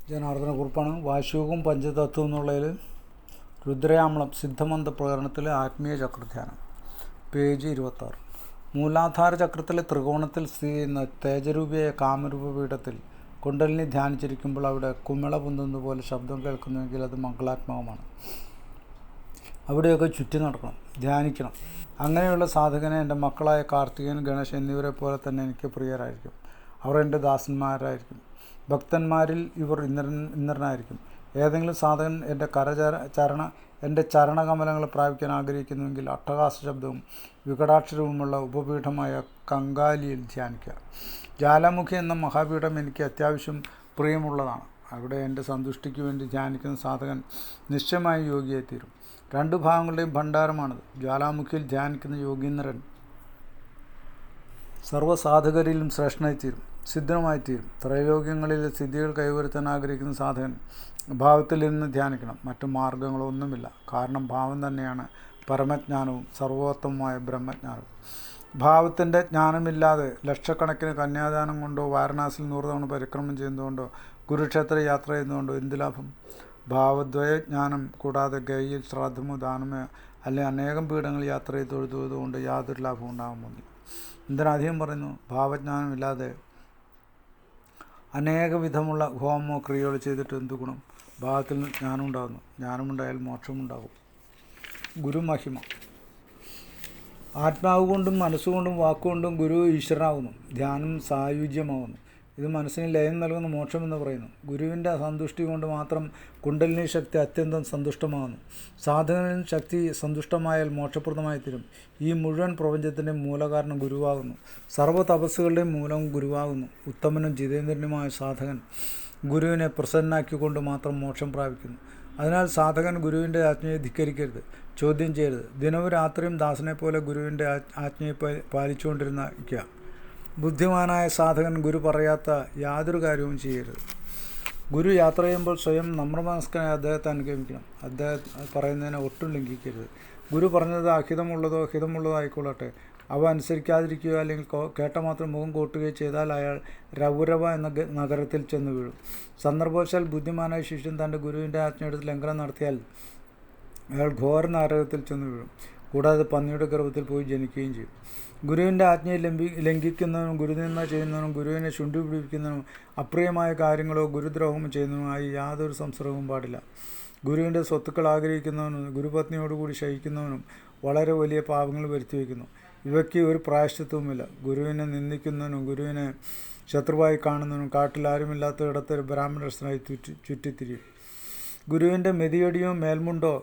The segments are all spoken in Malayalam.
ജനാർദ്ദനക്കുറിപ്പാണ്. വാശിയോഗവും പഞ്ചതത്വം എന്നുള്ളതിൽ രുദ്രയാമളം സിദ്ധമന്ത്ര പ്രകരണത്തിലെ ആത്മീയ ചക്രധ്യാനം, പേജ് 26. മൂലാധാര ചക്രത്തിലെ ത്രികോണത്തിൽ സ്ഥിതി ചെയ്യുന്ന തേജരൂപിയായ കാമരൂപപീഠത്തിൽ കുണ്ടലിനി ധ്യാനിച്ചിരിക്കുമ്പോൾ അവിടെ കുമിള പൊന്തുന്നത് പോലെ ശബ്ദം കേൾക്കുന്നുവെങ്കിൽ അത് മംഗളാത്മകമാണ്. അവിടെയൊക്കെ ചുറ്റി നടക്കണം, ധ്യാനിക്കണം. അങ്ങനെയുള്ള സാധകനെ എൻ്റെ മക്കളായ കാർത്തികൻ, ഗണേശ് എന്നിവരെ പോലെ തന്നെ എനിക്ക് പ്രിയരായിരിക്കും. അവർ എൻ്റെ ദാസന്മാരായിരിക്കും. ഭക്തന്മാരിൽ ഇവർ ഇന്ദ്രനായിരിക്കും. ഏതെങ്കിലും സാധകൻ എൻ്റെ ചരണകമലങ്ങൾ പ്രാപിക്കാൻ ആഗ്രഹിക്കുന്നുവെങ്കിൽ അട്ടഹാസ ശബ്ദവും വികടാക്ഷരവുമുള്ള ഉപപീഠമായ കങ്കാലിയിൽ ധ്യാനിക്കുക. ജ്വാലാമുഖി എന്ന മഹാപീഠം എനിക്ക് അത്യാവശ്യം പ്രിയമുള്ളതാണ്. അവിടെ എൻ്റെ സന്തുഷ്ടിക്ക് വേണ്ടി ധ്യാനിക്കുന്ന സാധകൻ നിശ്ചയമായും യോഗിയായിത്തീരും. രണ്ടു ഭാഗങ്ങളുടെയും ഭണ്ഡാരമാണിത്. ജ്വാലാമുഖിയിൽ ധ്യാനിക്കുന്ന യോഗീന്ദ്രൻ സർവ്വസാധകരിലും ശ്രേഷ്ഠനായിത്തീരും, സിദ്ധനുമായിത്തീരും. ത്രൈലോക്യങ്ങളിലെ സിദ്ധികൾ കൈവരുത്താൻ ആഗ്രഹിക്കുന്ന സാധകൻ ഭാവത്തിലിരുന്ന് ധ്യാനിക്കണം. മറ്റു മാർഗങ്ങളൊന്നുമില്ല. കാരണം ഭാവം തന്നെയാണ് പരമജ്ഞാനവും സർവോത്തമമായ ബ്രഹ്മജ്ഞാനവും. ഭാവത്തിൻ്റെ ജ്ഞാനമില്ലാതെ ലക്ഷക്കണക്കിന് കന്യാദാനം കൊണ്ടോ വാരണാസിയിൽ 100 തവണ പരിക്രമം ചെയ്യുന്നതുകൊണ്ടോ കുരുക്ഷേത്ര യാത്ര ചെയ്യുന്നതുകൊണ്ടോ എന്ത് ലാഭം? ഭാവദ്വയജ്ഞാനം കൂടാതെ ഗയയിൽ ശ്രാദ്ധമോ ദാനമോ അല്ലെങ്കിൽ അനേകം പീഠങ്ങൾ യാത്ര ചെയ്ത് തൊഴുതുകൊണ്ട് യാതൊരു ലാഭവും ഉണ്ടാകാൻ പോകുന്നില്ല. എന്തിനധികം പറയുന്നു, ഭാവജ്ഞാനമില്ലാതെ അനേക വിധമുള്ള ഹോമോ ക്രിയകൾ ചെയ്തിട്ട് എന്ത് ഗുണം? ഭാവത്തിൽ ജ്ഞാനം ഉണ്ടാകുന്നു. ജ്ഞാനമുണ്ടായാൽ മോക്ഷമുണ്ടാകും. ഗുരുമഹിമ. ആത്മാവ് കൊണ്ടും മനസ്സുകൊണ്ടും വാക്കുകൊണ്ടും ഗുരു ഈശ്വരനാകുന്നു. ധ്യാനം സായുജ്യമാകുന്നു. ഇത് മനസ്സിന് ലയം നൽകുന്ന മോക്ഷമെന്ന് പറയുന്നു. ഗുരുവിൻ്റെ സന്തുഷ്ടി കൊണ്ട് മാത്രം കുണ്ടലിനി ശക്തി അത്യന്തം സന്തുഷ്ടമാകുന്നു. സാധകനിൽ ശക്തി സന്തുഷ്ടമായാൽ മോക്ഷപ്രദമായി തീരും. ഈ മുഴുവൻ പ്രപഞ്ചത്തിൻ്റെ മൂലകാരണം ഗുരുവാകുന്നു. സർവ്വ തപസ്സുകളുടെയും മൂലം ഗുരുവാകുന്നു. ഉത്തമനും ജിതേന്ദ്രനുമായ സാധകൻ ഗുരുവിനെ പ്രസന്നാക്കിക്കൊണ്ട് മാത്രം മോക്ഷം പ്രാപിക്കുന്നു. അതിനാൽ സാധകൻ ഗുരുവിൻ്റെ ആജ്ഞയെ ധിക്കരിക്കരുത്, ചോദ്യം ചെയ്യരുത്. ദിനവും രാത്രിയും ദാസനെപ്പോലെ ഗുരുവിൻ്റെ ആജ്ഞയെ പാലിച്ചുകൊണ്ടിരുന്നിരിക്കുക. ബുദ്ധിമാനായ സാധകൻ ഗുരു പറയാത്ത യാതൊരു കാര്യവും ചെയ്യരുത്. ഗുരു യാത്ര ചെയ്യുമ്പോൾ സ്വയം നമ്രമനസ്കനായ അദ്ദേഹത്തെ അനുഗമിക്കണം. അദ്ദേഹം പറയുന്നതിനെ ഒട്ടും ലംഘിക്കരുത്. ഗുരു പറഞ്ഞത് അഹിതമുള്ളതോ ഹിതമുള്ളതോ ആയിക്കൊള്ളട്ടെ, അവ അനുസരിക്കാതിരിക്കുകയോ അല്ലെങ്കിൽ കേട്ട മാത്രം മുഖം കൂട്ടുകയോ ചെയ്താൽ അയാൾ രൗരവ എന്ന നഗരത്തിൽ ചെന്ന് വീഴും. സന്ദർഭവശാൽ ബുദ്ധിമാനായ ശിഷ്യൻ തൻ്റെ ഗുരുവിൻ്റെ ആജ്ഞയെടുത്ത് ലംഘനം നടത്തിയാൽ അയാൾ ഘോര നരകത്തിൽ ചെന്ന് വീഴും. കൂടാതെ പന്നിയുടെ ഗർഭത്തിൽ പോയി ജനിക്കുകയും ചെയ്യും. ഗുരുവിൻ്റെ ആജ്ഞയെ ലംഘിക്കുന്നവനും ഗുരുനിന്ദ ചെയ്യുന്നവനും ഗുരുവിനെ ചുണ്ടി പിടിപ്പിക്കുന്നവനും അപ്രിയമായ കാര്യങ്ങളോ ഗുരുദ്രോഹമോ ചെയ്യുന്നതുമായി യാതൊരു സംസർഗവും പാടില്ല. ഗുരുവിൻ്റെ സ്വത്തുക്കൾ ആഗ്രഹിക്കുന്നവനും ഗുരുപത്നിയോടുകൂടി ശയിക്കുന്നവനും വളരെ വലിയ പാപങ്ങൾ വരുത്തി വയ്ക്കുന്നു. ഇവയ്ക്ക് ഒരു പ്രായശ്ചിത്വവുമില്ല. ഗുരുവിനെ നിന്ദിക്കുന്നവനും ഗുരുവിനെ ശത്രുവായി കാണുന്നവനും കാട്ടിൽ ആരുമില്ലാത്ത ഇടത്ത് ബ്രാഹ്മണസ്ഥനായി ചുറ്റിത്തിരിയും. ഗുരുവിൻ്റെ മെതിയടിയോ മേൽമുണ്ടോ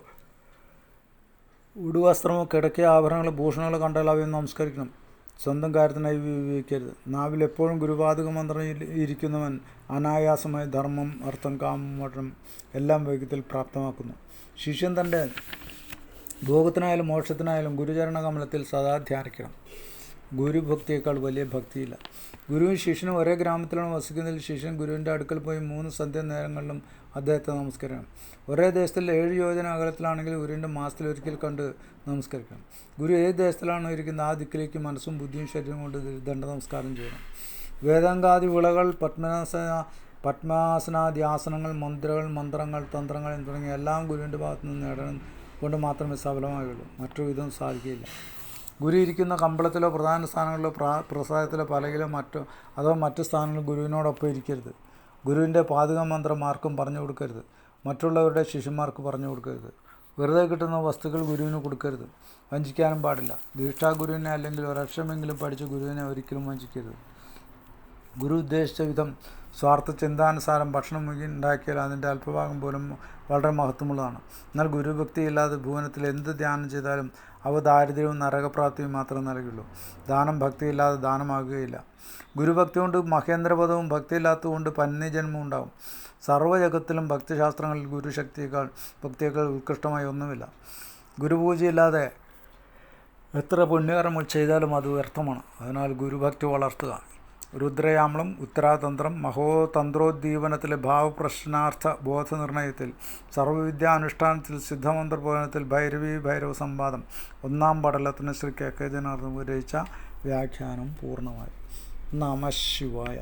ഉടുവസ്ത്രമോ കിടക്കിയ ആഭരണങ്ങളോ ഭൂഷണങ്ങളോ കണ്ടാൽ അവയും നമസ്കരിക്കണം. സ്വന്തം കാര്യത്തിനായി ഉപയോഗിക്കരുത്. നാവിൽ എപ്പോഴും ഗുരുവാതക മന്ത്രം ഇരിക്കുന്നവൻ അനായാസമായി ധർമ്മം, അർത്ഥം, കാമം, മോക്ഷം എല്ലാം വേഗത്തിൽ പ്രാപ്തമാക്കുന്നു. ശിഷ്യൻ തൻ്റെ ഭോഗത്തിനായാലും മോക്ഷത്തിനായാലും ഗുരുചരണ കമലത്തിൽ സദാ ധ്യാനിക്കണം. ഗുരുഭക്തിയേക്കാൾ വലിയ ഭക്തിയില്ല. ഗുരുവും ശിഷ്യനും ഒരേ ഗ്രാമത്തിലാണ് വസിക്കുന്നതിൽ ശിഷ്യൻ ഗുരുവിൻ്റെ അടുക്കൽ പോയി 3 സന്ധ്യാനേരങ്ങളിലും അദ്ദേഹത്തെ നമസ്കരിക്കണം. ഒരേ ദേശത്തിൽ 7 യോജന അകലത്തിലാണെങ്കിൽ ഗുരുവിൻ്റെ മാസത്തിലൊരിക്കൽ കണ്ട് നമസ്കരിക്കണം. ഗുരു ഏത് ദേശത്തിലാണോ ഇരിക്കുന്നത് ആ ദിക്കിലേക്ക് മനസ്സും ബുദ്ധിയും ശരീരം കൊണ്ട് ദണ്ഡ നമസ്കാരം ചെയ്യണം. വേദാംഗാദി വിളകൾ, പത്മാസനാദി ആസനങ്ങൾ, മന്ത്രങ്ങൾ, തന്ത്രങ്ങൾ തുടങ്ങിയ എല്ലാം ഗുരുവിൻ്റെ ഭാഗത്തു നിന്ന് നേടണം കൊണ്ട് മാത്രമേ സഫലമായുള്ളൂ. മറ്റൊരു വിധം സാധിക്കുകയില്ല. ഗുരു ഇരിക്കുന്ന കമ്പളത്തിലോ പ്രധാന സ്ഥാനങ്ങളിലോ പ്രസാദത്തിലോ പലകിലോ മറ്റു സ്ഥാനങ്ങളിൽ ഗുരുവിനോടൊപ്പം ഇരിക്കരുത്. ഗുരുവിൻ്റെ പാതുക മന്ത്രം ആർക്കും പറഞ്ഞു കൊടുക്കരുത്. മറ്റുള്ളവരുടെ ശിഷ്യന്മാർക്ക് പറഞ്ഞു കൊടുക്കരുത്. വെറുതെ കിട്ടുന്ന വസ്തുക്കൾ ഗുരുവിന് കൊടുക്കരുത്. വഞ്ചിക്കാനും പാടില്ല. ദീക്ഷാ ഗുരുവിനെ അല്ലെങ്കിൽ ഒരക്ഷരമെങ്കിലും പഠിച്ച് ഗുരുവിനെ ഒരിക്കലും വഞ്ചിക്കരുത്. ഗുരു ഉദ്ദേശിച്ച വിധം സ്വാർത്ഥ ചിന്താനുസാരം ഭക്ഷണം ഉണ്ടാക്കിയാൽ അതിൻ്റെ അല്പഭാഗം പോലും വളരെ മഹത്വമുള്ളതാണ്. എന്നാൽ ഗുരുഭക്തിയില്ലാതെ ഭുവനത്തിൽ എന്ത് ധ്യാനം ചെയ്താലും അവ ദാരിദ്ര്യവും നരകപ്രാപ്തിയും മാത്രമേ നൽകുള്ളൂ. ദാനം ഭക്തിയില്ലാതെ ദാനമാകുകയില്ല. ഗുരുഭക്തി കൊണ്ട് മഹേന്ദ്രപദവും ഭക്തിയില്ലാത്തതുകൊണ്ട് പന്യജന്മം ഉണ്ടാകും. സർവ്വജഗത്തിലും ഭക്തിശാസ്ത്രങ്ങളിൽ ഭക്തിയേക്കാൾ ഉത്കൃഷ്ടമായി ഒന്നുമില്ല. ഗുരുപൂജയില്ലാതെ എത്ര പുണ്യകർമ്മങ്ങൾ ചെയ്താലും അത് വ്യർത്ഥമാണ്. അതിനാൽ ഗുരുഭക്തി വളർത്തുക. രുദ്രയാമളം, ഉത്തരാതന്ത്രം, മഹോതന്ത്രോദ്ദീപനത്തിലെ ഭാവപ്രശ്നാർത്ഥ ബോധനിർണയത്തിൽ, സർവ്വവിദ്യാനുഷ്ഠാനത്തിൽ, സിദ്ധമന്ത്രപ്രകടനത്തിൽ ഭൈരവ സംവാദം 1-ാം പടലത്തിന് ശ്രീ കെ ജനാർദ്ദനൻ രചിച്ച വ്യാഖ്യാനം പൂർണ്ണമായി. നമഃ ശിവായ.